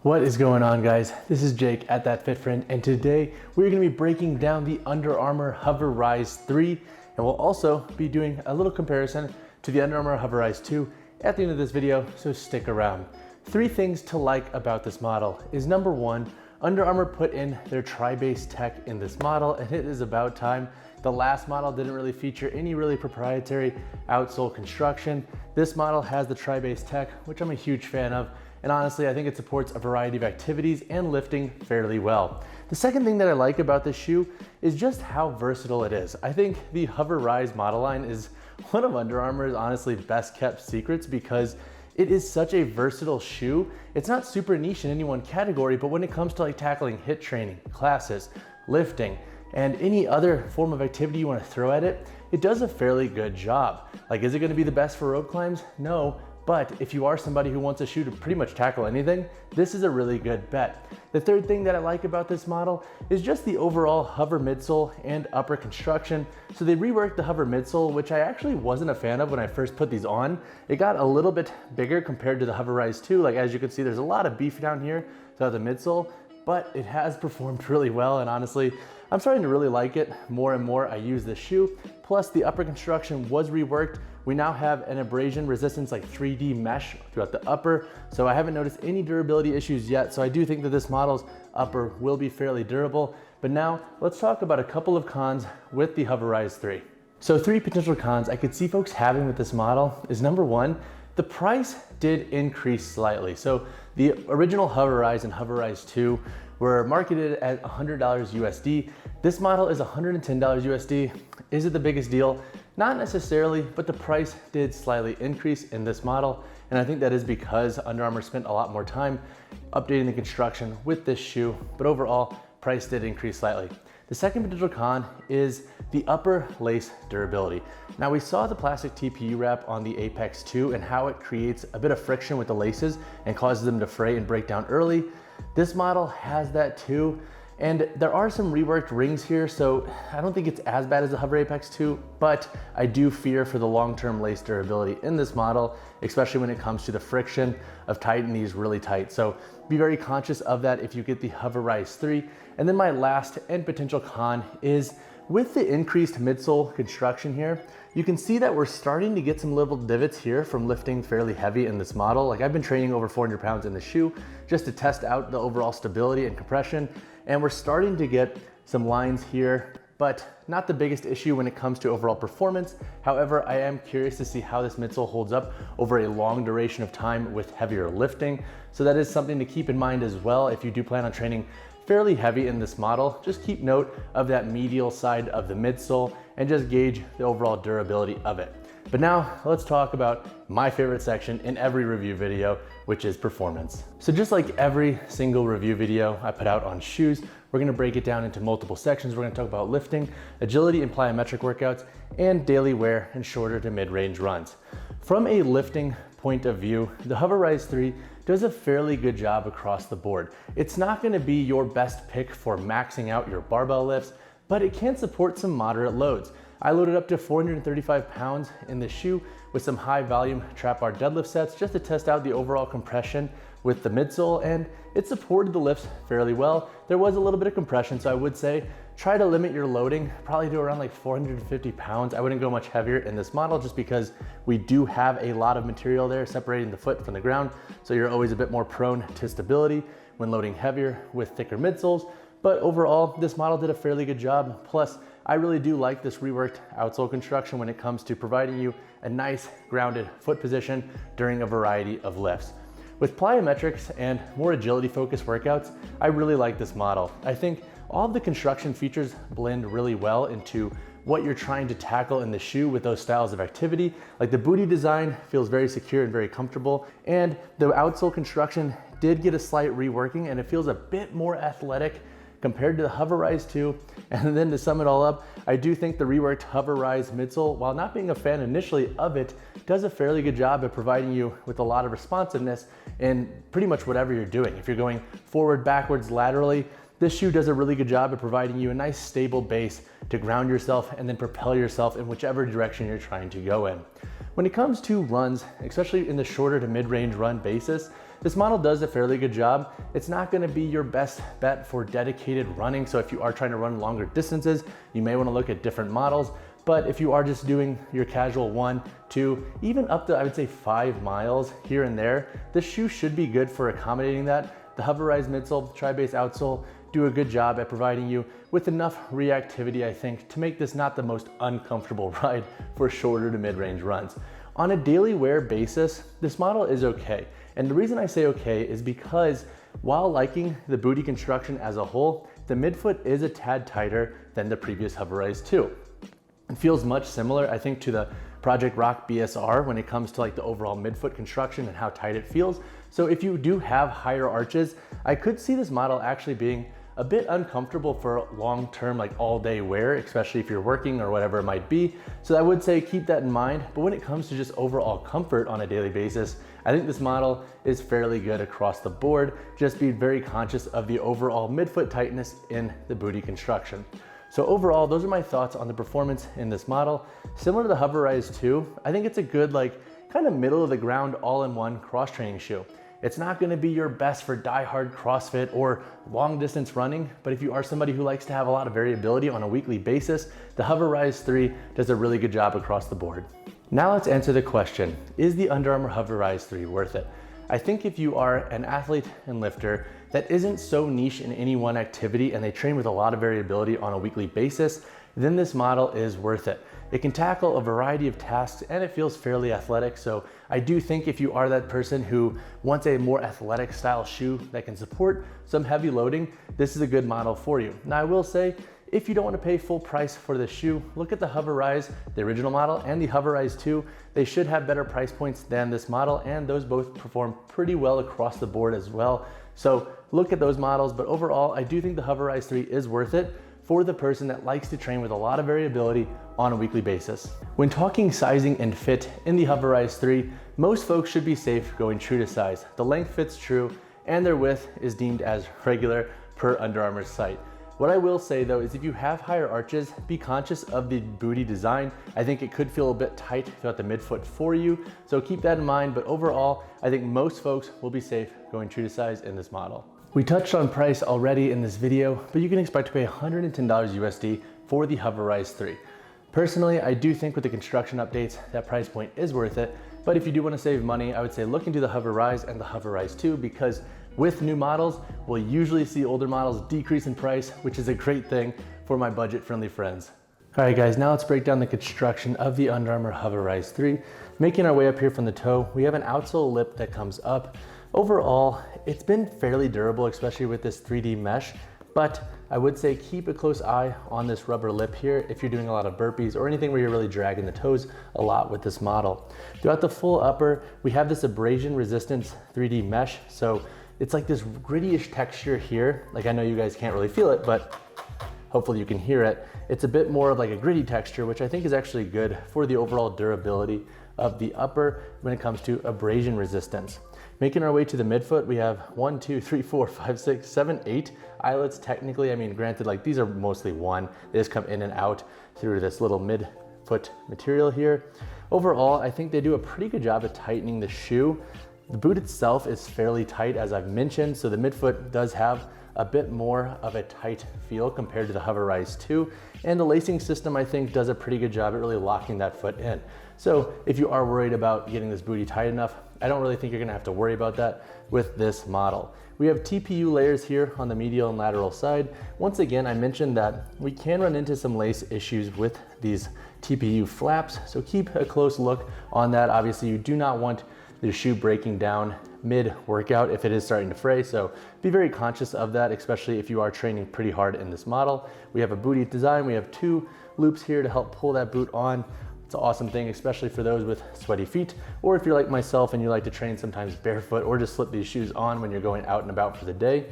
What is going on, guys? This is Jake at That Fit Friend, and today we're going to be breaking down the Under Armour HOVR Rise 3, and we'll also be doing a little comparison to the Under Armour HOVR Rise 2 at the end of this video, so stick around. 3 things to like about this model is number 1, Under Armour put in their TriBase tech in this model, and it is about time. The last model didn't really feature any really proprietary outsole construction. This model has the TriBase tech, which I'm a huge fan of. And honestly, I think it supports a variety of activities and lifting fairly well. The second thing that I like about this shoe is just how versatile it is. I think the HOVR Rise model line is one of Under Armour's honestly best kept secrets because it is such a versatile shoe. It's not super niche in any one category, but when it comes to like tackling HIIT training, classes, lifting, and any other form of activity you want to throw at it, it does a fairly good job. Like, is it going to be the best for rope climbs? No. But if you are somebody who wants a shoe to pretty much tackle anything, this is a really good bet. The third thing that I like about this model is just the overall HOVR midsole and upper construction. So they reworked the HOVR midsole, which I actually wasn't a fan of when I first put these on. It got a little bit bigger compared to the HOVR Rise 2. Like, as you can see, there's a lot of beef down here throughout the midsole, but it has performed really well. And honestly, I'm starting to really like it more and more I use this shoe. Plus the upper construction was reworked. We now have an abrasion resistance like 3D mesh throughout the upper. So I haven't noticed any durability issues yet. So I do think that this model's upper will be fairly durable. But now let's talk about a couple of cons with the HOVR Rise 3. So 3 potential cons I could see folks having with this model is number 1, the price did increase slightly. So the original HOVR Rise and HOVR Rise 2 were marketed at $100 USD. This model is $110 USD. Is it the biggest deal? Not necessarily, but the price did slightly increase in this model. And I think that is because Under Armour spent a lot more time updating the construction with this shoe, but overall, price did increase slightly. The second potential con is the upper lace durability. Now, we saw the plastic TPU wrap on the Apex 2 and how it creates a bit of friction with the laces and causes them to fray and break down early. This model has that too. And there are some reworked rings here, so I don't think it's as bad as the HOVR Apex 2, but I do fear for the long-term lace durability in this model, especially when it comes to the friction of tightening these really tight. So be very conscious of that if you get the HOVR Rise 3. And then my last and potential con is with the increased midsole construction here, you can see that we're starting to get some little divots here from lifting fairly heavy in this model. Like, I've been training over 400 pounds in the shoe just to test out the overall stability and compression. And we're starting to get some lines here, but not the biggest issue when it comes to overall performance. However, I am curious to see how this midsole holds up over a long duration of time with heavier lifting. So that is something to keep in mind as well. If you do plan on training fairly heavy in this model, just keep note of that medial side of the midsole and just gauge the overall durability of it. But now let's talk about my favorite section in every review video, which is performance. So just like every single review video I put out on shoes, we're gonna break it down into multiple sections. We're gonna talk about lifting, agility and plyometric workouts, and daily wear and shorter to mid-range runs. From a lifting point of view, the HOVR Rise 3 does a fairly good job across the board. It's not gonna be your best pick for maxing out your barbell lifts, but it can support some moderate loads. I loaded up to 435 pounds in the shoe with some high volume trap bar deadlift sets just to test out the overall compression with the midsole, and it supported the lifts fairly well. There was a little bit of compression, so I would say try to limit your loading, probably do around like 450 pounds. I wouldn't go much heavier in this model just because we do have a lot of material there separating the foot from the ground, so you're always a bit more prone to stability when loading heavier with thicker midsoles. But overall, this model did a fairly good job. Plus, I really do like this reworked outsole construction when it comes to providing you a nice grounded foot position during a variety of lifts. With plyometrics and more agility focused workouts, I really like this model. I think all of the construction features blend really well into what you're trying to tackle in the shoe with those styles of activity. Like, the booty design feels very secure and very comfortable, and the outsole construction did get a slight reworking and it feels a bit more athletic compared to the HOVR Rise 2. And then to sum it all up, I do think the reworked HOVR Rise midsole, while not being a fan initially of it, does a fairly good job at providing you with a lot of responsiveness in pretty much whatever you're doing. If you're going forward, backwards, laterally, this shoe does a really good job at providing you a nice stable base to ground yourself and then propel yourself in whichever direction you're trying to go in. When it comes to runs, especially in the shorter to mid-range run basis, this model does a fairly good job. It's not gonna be your best bet for dedicated running. So if you are trying to run longer distances, you may wanna look at different models. But if you are just doing your casual 1, 2, even up to, I would say 5 miles here and there, this shoe should be good for accommodating that. The HOVR Rise midsole, TriBase outsole do a good job at providing you with enough reactivity, I think, to make this not the most uncomfortable ride for shorter to mid-range runs. On a daily wear basis, this model is okay. And the reason I say okay is because while liking the booty construction as a whole, the midfoot is a tad tighter than the previous HOVR Rise 2. It feels much similar, I think, to the Project Rock BSR when it comes to like the overall midfoot construction and how tight it feels. So if you do have higher arches, I could see this model actually being a bit uncomfortable for long-term, like all-day wear, especially if you're working or whatever it might be. So I would say keep that in mind. But when it comes to just overall comfort on a daily basis, I think this model is fairly good across the board. Just be very conscious of the overall midfoot tightness in the booty construction. So overall, those are my thoughts on the performance in this model. Similar to the HOVR Rise 2, I think it's a good, like, kind of middle of the ground all-in-one cross-training shoe. It's not gonna be your best for die-hard CrossFit or long distance running, but if you are somebody who likes to have a lot of variability on a weekly basis, the HOVR Rise 3 does a really good job across the board. Now let's answer the question, is the Under Armour HOVR Rise 3 worth it? I think if you are an athlete and lifter that isn't so niche in any one activity and they train with a lot of variability on a weekly basis, then this model is worth it. It can tackle a variety of tasks and it feels fairly athletic. So I do think if you are that person who wants a more athletic style shoe that can support some heavy loading, this is a good model for you. Now I will say, if you don't want to pay full price for the shoe, look at the HOVR Rise, the original model, and the HOVR Rise 2. They should have better price points than this model, and those both perform pretty well across the board as well. So look at those models, but overall, I do think the HOVR Rise 3 is worth it for the person that likes to train with a lot of variability on a weekly basis. When talking sizing and fit in the HOVR Rise 3, most folks should be safe going true to size. The length fits true, and their width is deemed as regular per Under Armour's site. What I will say though is if you have higher arches, be conscious of the booty design. I think it could feel a bit tight throughout the midfoot for you, so keep that in mind. But overall, I think most folks will be safe going true to size in this model. We touched on price already in this video, but you can expect to pay $110 USD for the HOVR Rise 3. Personally, I do think with the construction updates, that price point is worth it. But if you do want to save money, I would say look into the HOVR Rise and the HOVR Rise 2 because with new models, we'll usually see older models decrease in price, which is a great thing for my budget-friendly friends. All right, guys, now let's break down the construction of the Under Armour HOVR Rise 3. Making our way up here from the toe, we have an outsole lip that comes up. Overall, it's been fairly durable, especially with this 3D mesh, but I would say keep a close eye on this rubber lip here if you're doing a lot of burpees or anything where you're really dragging the toes a lot with this model. Throughout the full upper, we have this abrasion resistance 3D mesh, so it's like this gritty-ish texture here. Like I know you guys can't really feel it, but hopefully you can hear it. It's a bit more of like a gritty texture, which I think is actually good for the overall durability of the upper when it comes to abrasion resistance. Making our way to the midfoot, we have 1, 2, 3, 4, 5, 6, 7, 8 eyelets. Technically, I mean, granted, like these are mostly one. They just come in and out through this little midfoot material here. Overall, I think they do a pretty good job at tightening the shoe. The boot itself is fairly tight, as I've mentioned, so the midfoot does have a bit more of a tight feel compared to the HOVR Rise 2, and the lacing system, I think, does a pretty good job at really locking that foot in. So if you are worried about getting this booty tight enough, I don't really think you're gonna have to worry about that with this model. We have TPU layers here on the medial and lateral side. Once again, I mentioned that we can run into some lace issues with these TPU flaps, so keep a close look on that. Obviously, you do not want the shoe breaking down mid-workout if it is starting to fray, so be very conscious of that, especially if you are training pretty hard in this model. We have a booty design. We have 2 loops here to help pull that boot on. It's an awesome thing, especially for those with sweaty feet, or if you're like myself and you like to train sometimes barefoot or just slip these shoes on when you're going out and about for the day.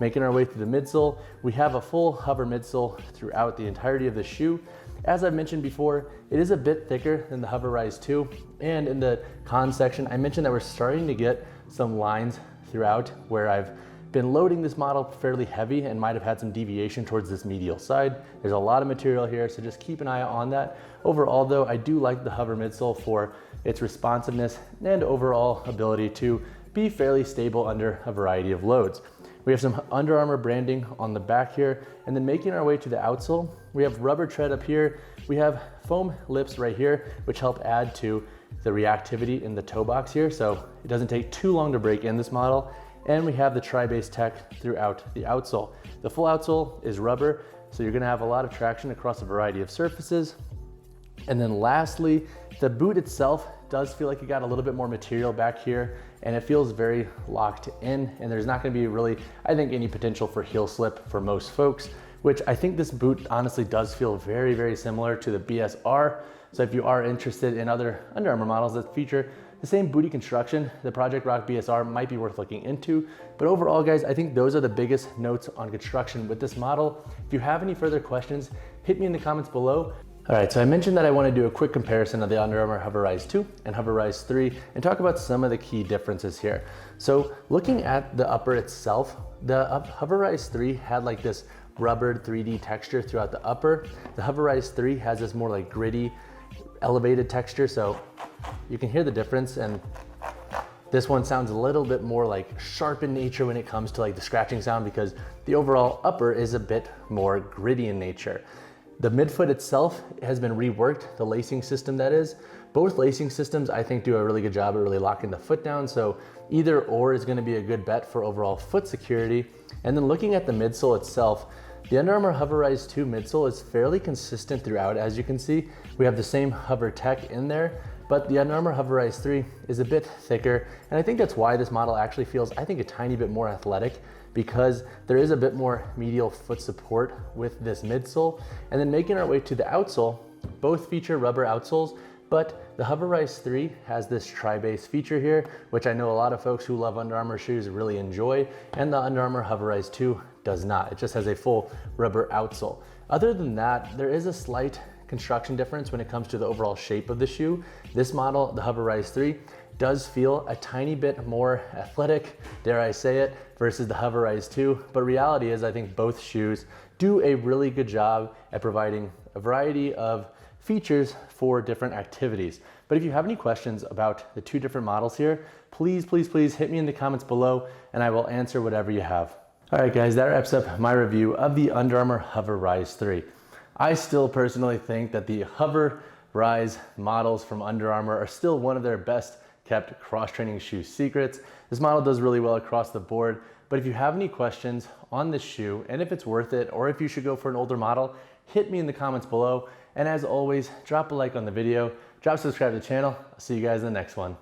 Making our way through the midsole, we have a full HOVR midsole throughout the entirety of the shoe. As I've mentioned before, it is a bit thicker than the HOVR Rise 2. And in the con section, I mentioned that we're starting to get some lines throughout where I've been loading this model fairly heavy and might have had some deviation towards this medial side. There's a lot of material here, so just keep an eye on that. Overall though, I do like the HOVR midsole for its responsiveness and overall ability to be fairly stable under a variety of loads. We have some Under Armour branding on the back here, and then making our way to the outsole, we have rubber tread up here. We have foam lips right here, which help add to the reactivity in the toe box here, so it doesn't take too long to break in this model. And we have the TriBase tech throughout the outsole. The full outsole is rubber, so you're gonna have a lot of traction across a variety of surfaces. And then lastly, the boot itself does feel like you got a little bit more material back here, and it feels very locked in, and there's not gonna be really, I think, any potential for heel slip for most folks, which I think this boot honestly does feel very, very similar to the BSR. So if you are interested in other Under Armour models that feature the same booty construction, the Project Rock BSR might be worth looking into. But overall, guys, I think those are the biggest notes on construction with this model. If you have any further questions, hit me in the comments below. All right, so I mentioned that I want to do a quick comparison of the Under Armour HOVR Rise 2 and HOVR Rise 3 and talk about some of the key differences here. So looking at the upper itself, the HOVR Rise 3 had like this rubbered 3D texture throughout the upper. The HOVR Rise 3 has this more like gritty, elevated texture, so you can hear the difference, and this one sounds a little bit more like sharp in nature when it comes to like the scratching sound, because the overall upper is a bit more gritty in nature. The midfoot itself has been reworked, the lacing system that is. Both lacing systems I think do a really good job at really locking the foot down, so either or is gonna be a good bet for overall foot security. And then looking at the midsole itself, the Under Armour HOVR Rise 2 midsole is fairly consistent throughout. As you can see, we have the same hover tech in there, but the Under Armour HOVR Rise 3 is a bit thicker, and I think that's why this model actually feels, I think, a tiny bit more athletic, because there is a bit more medial foot support with this midsole. And then making our way to the outsole, both feature rubber outsoles, but the HOVR Rise 3 has this TriBase feature here, which I know a lot of folks who love Under Armour shoes really enjoy, and the Under Armour HOVR Rise 2 does not. It just has a full rubber outsole. Other than that, there is a slight construction difference when it comes to the overall shape of the shoe. This model, the HOVR Rise 3, does feel a tiny bit more athletic, dare I say it, versus the HOVR Rise 2. But reality is, I think both shoes do a really good job at providing a variety of features for different activities. But if you have any questions about the two different models here, please, please, please hit me in the comments below and I will answer whatever you have. All right, guys, that wraps up my review of the Under Armour HOVR Rise 3. I still personally think that the HOVR Rise models from Under Armour are still one of their best kept cross-training shoe secrets. This model does really well across the board, but if you have any questions on this shoe and if it's worth it or if you should go for an older model, hit me in the comments below. And as always, drop a like on the video, drop subscribe to the channel. I'll see you guys in the next one.